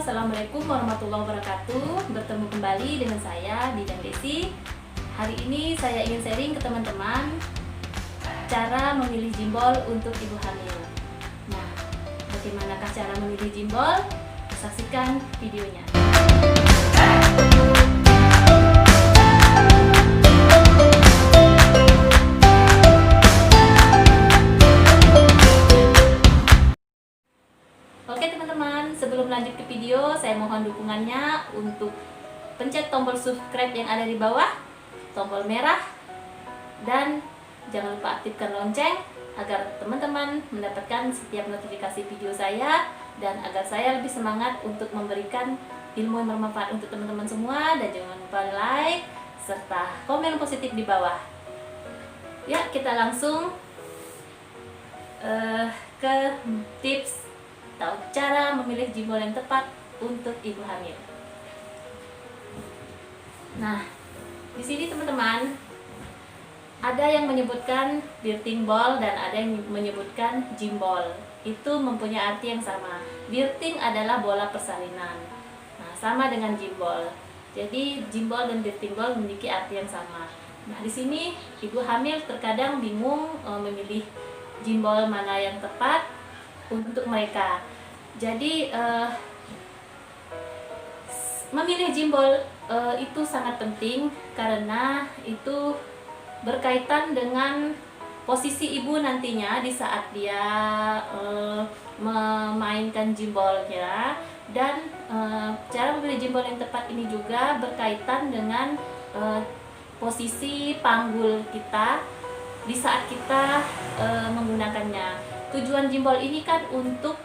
Assalamualaikum warahmatullahi wabarakatuh. Bertemu kembali dengan saya Bidan Desi. Hari ini saya ingin sharing ke teman-teman cara memilih jimbol untuk ibu hamil. Nah, bagaimanakah cara memilih jimbol? Saksikan videonya. Oke teman-teman, sebelum lanjut ke video, saya mohon dukungannya untuk pencet tombol subscribe yang ada di bawah, tombol merah, dan jangan lupa aktifkan lonceng agar teman-teman mendapatkan setiap notifikasi video saya dan agar saya lebih semangat untuk memberikan ilmu yang bermanfaat untuk teman-teman semua. Dan jangan lupa like serta komen positif di bawah. Ya, kita langsung ke tips atau cara memilih jimbol yang tepat untuk ibu hamil. Nah, di sini teman-teman ada yang menyebutkan birthing ball dan ada yang menyebutkan jimbol. Itu mempunyai arti yang sama. Birthing adalah bola persalinan. Nah, sama dengan jimbol. Jadi jimbol dan birthing ball memiliki arti yang sama. Nah, di sini ibu hamil terkadang bingung memilih jimbol mana yang tepat untuk mereka. Jadi memilih jimbol itu sangat penting karena itu berkaitan dengan posisi ibu nantinya di saat dia memainkan jimbolnya. Dan cara memilih jimbol yang tepat ini juga berkaitan dengan posisi panggul kita di saat kita menggunakannya. Tujuan jimbol ini kan untuk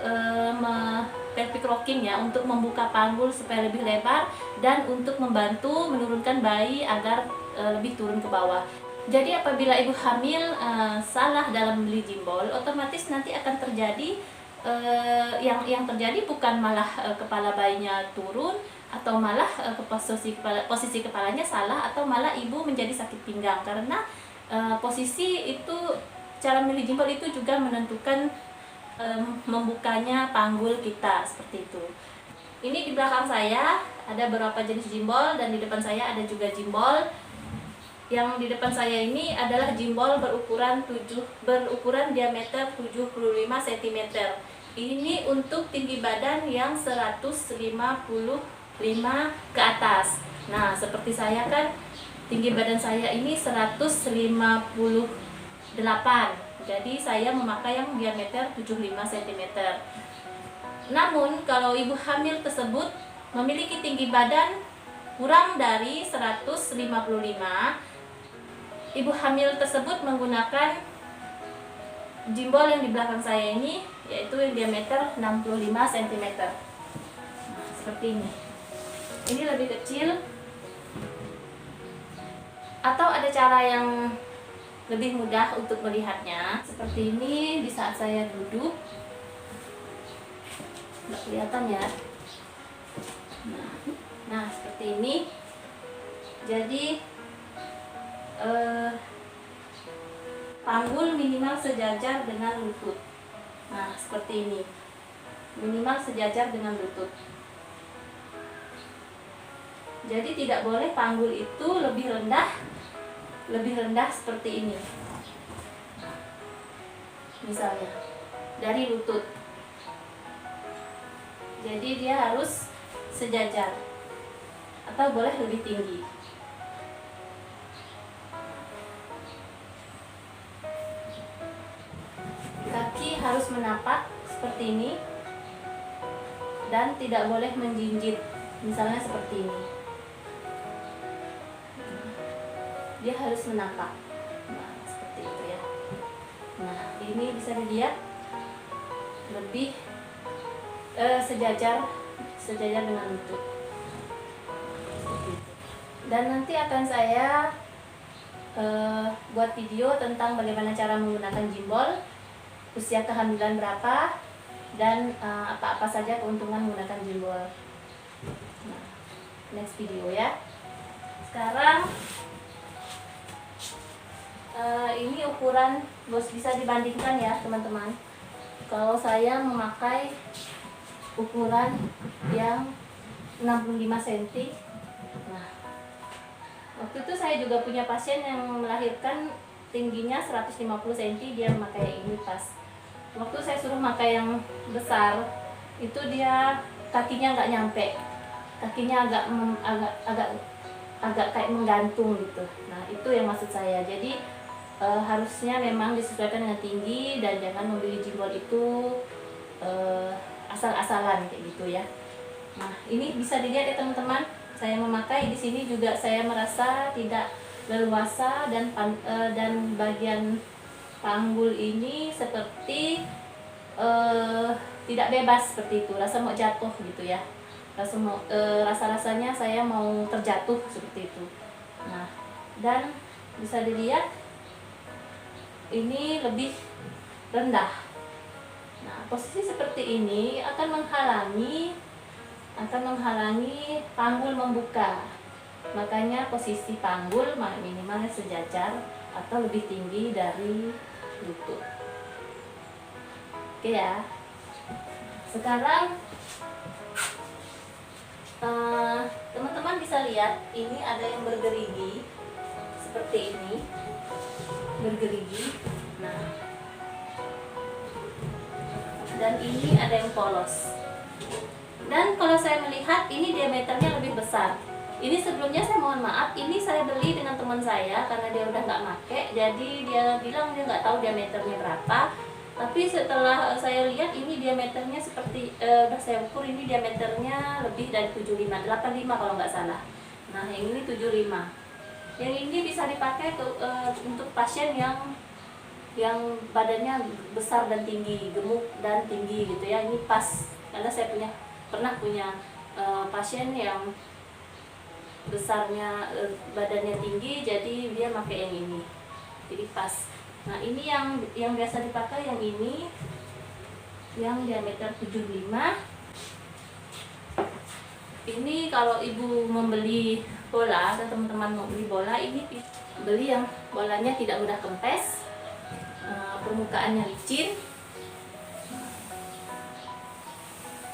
pelvic rocking ya, untuk membuka panggul supaya lebih lebar dan untuk membantu menurunkan bayi agar lebih turun ke bawah. Jadi apabila ibu hamil salah dalam memilih jimbol, otomatis nanti akan terjadi yang terjadi bukan malah kepala bayinya turun atau malah posisi kepalanya salah, atau malah ibu menjadi sakit pinggang karena posisi itu. Cara memilih jimbol itu juga menentukan membukanya panggul kita, seperti itu. Ini di belakang saya ada beberapa jenis jimbol dan di depan saya ada juga jimbol. Yang di depan saya ini adalah jimbol berukuran diameter 75 cm. Ini untuk tinggi badan yang 155 ke atas. Nah, seperti saya kan tinggi badan saya ini 158. Jadi saya memakai yang diameter 75 cm. Namun kalau ibu hamil tersebut memiliki tinggi badan kurang dari 155, ibu hamil tersebut menggunakan jimbol yang di belakang saya ini, yaitu yang diameter 65 cm. Nah, seperti ini. Ini lebih kecil. Atau ada cara yang lebih mudah untuk melihatnya, seperti ini. Di saat saya duduk, nggak kelihatan ya. Nah seperti ini. Jadi panggul minimal sejajar dengan lutut. Nah seperti ini, minimal sejajar dengan lutut. Jadi tidak boleh panggul itu lebih rendah seperti ini, misalnya dari lutut. Jadi dia harus sejajar atau boleh lebih tinggi. Kaki harus menapak seperti ini dan tidak boleh menjinjit, misalnya seperti ini. Dia harus menapak. Nah, seperti itu ya. Nah, ini bisa dilihat lebih sejajar dengan lutut. Dan nanti akan saya buat video tentang bagaimana cara menggunakan jimbol, usia kehamilan berapa, dan apa-apa saja keuntungan menggunakan jimbol. Nah, next video ya. Sekarang ini ukuran bisa dibandingkan ya teman-teman. Kalau saya memakai ukuran yang 65 cm. Nah, waktu itu saya juga punya pasien yang melahirkan tingginya 150 cm, dia memakai ini pas. Waktu saya suruh pakai yang besar, itu dia kakinya nggak nyampe, kakinya agak kayak menggantung gitu. Nah, itu yang maksud saya. Jadi harusnya memang disesuaikan dengan tinggi dan jangan membeli jimbol itu asal-asalan kayak gitu ya. Nah, ini bisa dilihat ya teman-teman, saya memakai di sini juga saya merasa tidak leluasa dan bagian panggul ini seperti tidak bebas seperti itu, rasa mau jatuh gitu ya, rasa-rasanya saya mau terjatuh seperti itu. Nah, dan bisa dilihat ini lebih rendah. Nah, posisi seperti ini akan menghalangi panggul membuka. Makanya posisi panggul minimalnya sejajar atau lebih tinggi dari lutut. Oke ya. Sekarang teman-teman bisa lihat ini ada yang bergerigi seperti ini, bergerigi. Nah, dan ini ada yang polos. Dan kalau saya melihat ini diameternya lebih besar. Ini sebelumnya saya mohon maaf, ini saya beli dengan teman saya karena dia udah nggak make, jadi dia bilang dia nggak tahu diameternya berapa. Tapi setelah saya lihat ini diameternya seperti udah saya ukur, ini diameternya lebih dari 75, 85 kalau nggak salah. Nah, yang ini 75. Yang ini bisa dipakai untuk pasien yang badannya besar dan tinggi, gemuk dan tinggi gitu ya. Ini pas karena saya pernah punya pasien yang besarnya badannya tinggi, jadi dia pakai yang ini, jadi pas. Nah, ini yang biasa dipakai yang ini, yang diameter 75. Ini kalau ibu membeli bola atau teman-teman mau beli bola, ini beli yang bolanya tidak mudah kempes, permukaannya licin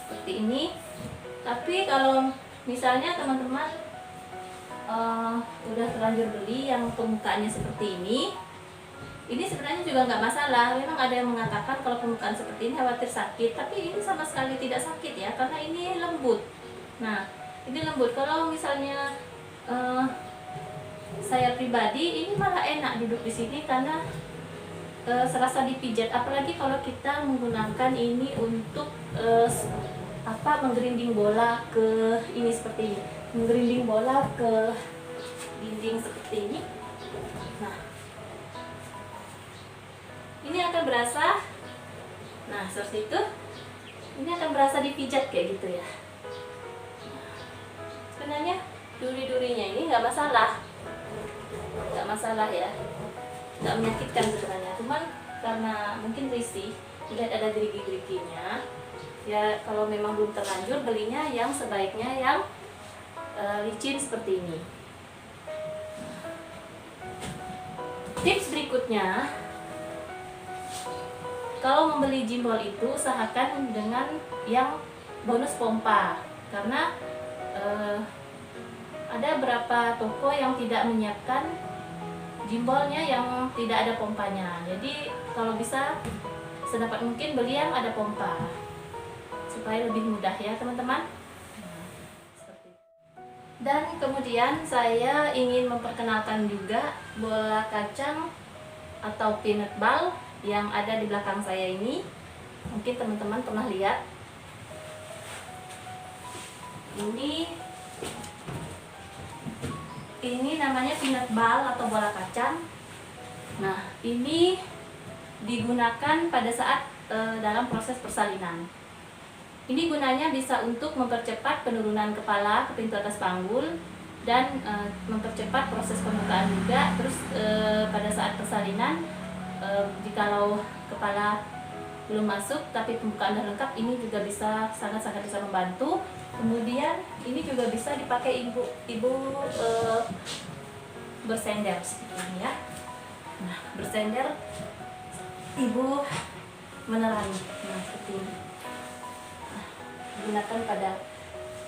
seperti ini. Tapi kalau misalnya teman-teman udah terlanjur beli yang permukaannya seperti ini sebenarnya juga nggak masalah. Memang ada yang mengatakan kalau permukaan seperti ini khawatir sakit, tapi ini sama sekali tidak sakit ya, karena ini lembut. Nah, ini lembut. Kalau misalnya saya pribadi ini malah enak duduk di sini karena serasa dipijat, apalagi kalau kita menggunakan ini untuk menggerinding bola ke ini seperti ini, menggerinding bola ke dinding seperti ini. Nah, ini akan berasa, nah seperti itu, ini akan berasa dipijat kayak gitu ya. Sebenarnya duri-durinya ini nggak masalah ya, nggak menyakitkan sebenarnya. Cuman karena mungkin risih, lihat ada gerigi-geriginya ya. Kalau memang belum terlanjur, belinya yang sebaiknya yang licin seperti ini. Tips berikutnya, kalau membeli jimbol itu usahakan dengan yang bonus pompa, karena ada beberapa toko yang tidak menyiapkan jimbolnya yang tidak ada pompanya. Jadi kalau bisa sedapat mungkin beli yang ada pompa supaya lebih mudah ya teman-teman. Dan kemudian saya ingin memperkenalkan juga bola kacang atau peanut ball yang ada di belakang saya ini. Mungkin teman-teman pernah lihat. Ini namanya peanut ball atau bola kacang. Nah, ini digunakan pada saat dalam proses persalinan. Ini gunanya bisa untuk mempercepat penurunan kepala ke pintu atas panggul dan mempercepat proses pembukaan juga. Terus pada saat persalinan, jikalau kepala belum masuk tapi pembukaan sudah lengkap, ini juga bisa sangat-sangat bisa membantu. Kemudian ini juga bisa dipakai ibu bersender seperti ini ya. Nah, bersender ibu menerangi, nah seperti ini. gunakan pada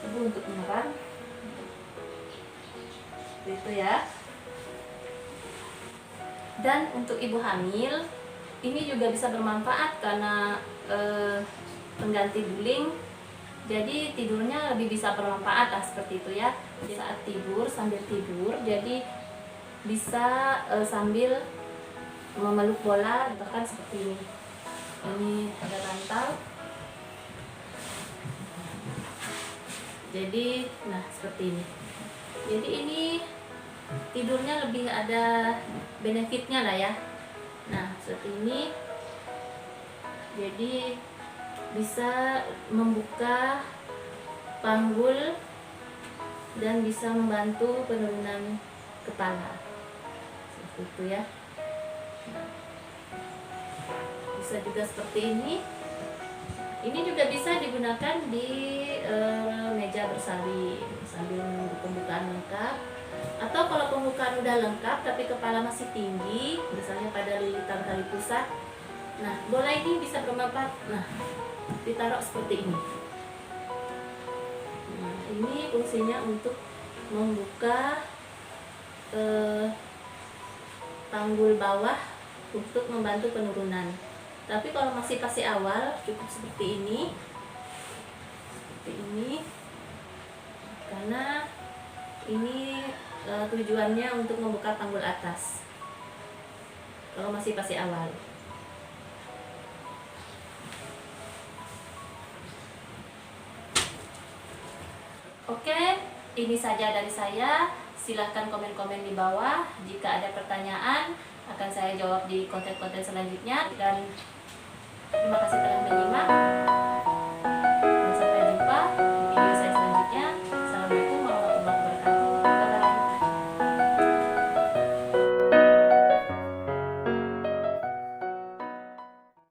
ibu untuk menerang. Itu ya. Dan untuk ibu hamil ini juga bisa bermanfaat karena pengganti guling, jadi tidurnya lebih bisa bermanfaat seperti itu ya. Jadi saat tidur, sambil tidur, jadi bisa sambil memeluk bola, bahkan seperti ini. Ini ada bantal. Jadi nah seperti ini. Jadi ini tidurnya lebih ada benefitnya lah ya. Nah seperti ini, jadi bisa membuka panggul dan bisa membantu penurunan kepala seperti itu ya. Nah, bisa juga seperti ini. Ini juga bisa digunakan di meja bersalin sambil menunggu pembukaan lengkap. Atau kalau pembukaan udah lengkap tapi kepala masih tinggi, misalnya pada lilitan tali pusat, nah bola ini bisa bermanfaat. Nah, ditaruh seperti ini. Nah, ini fungsinya untuk membuka tanggul bawah untuk membantu penurunan. Tapi kalau masih fase awal, cukup seperti ini, karena ini tujuannya untuk membuka panggul atas kalau masih fase awal. Oke, ini saja dari saya. Silahkan komen-komen di bawah. Jika ada pertanyaan, akan saya jawab di konten-konten selanjutnya. Dan terima kasih telah menyimak.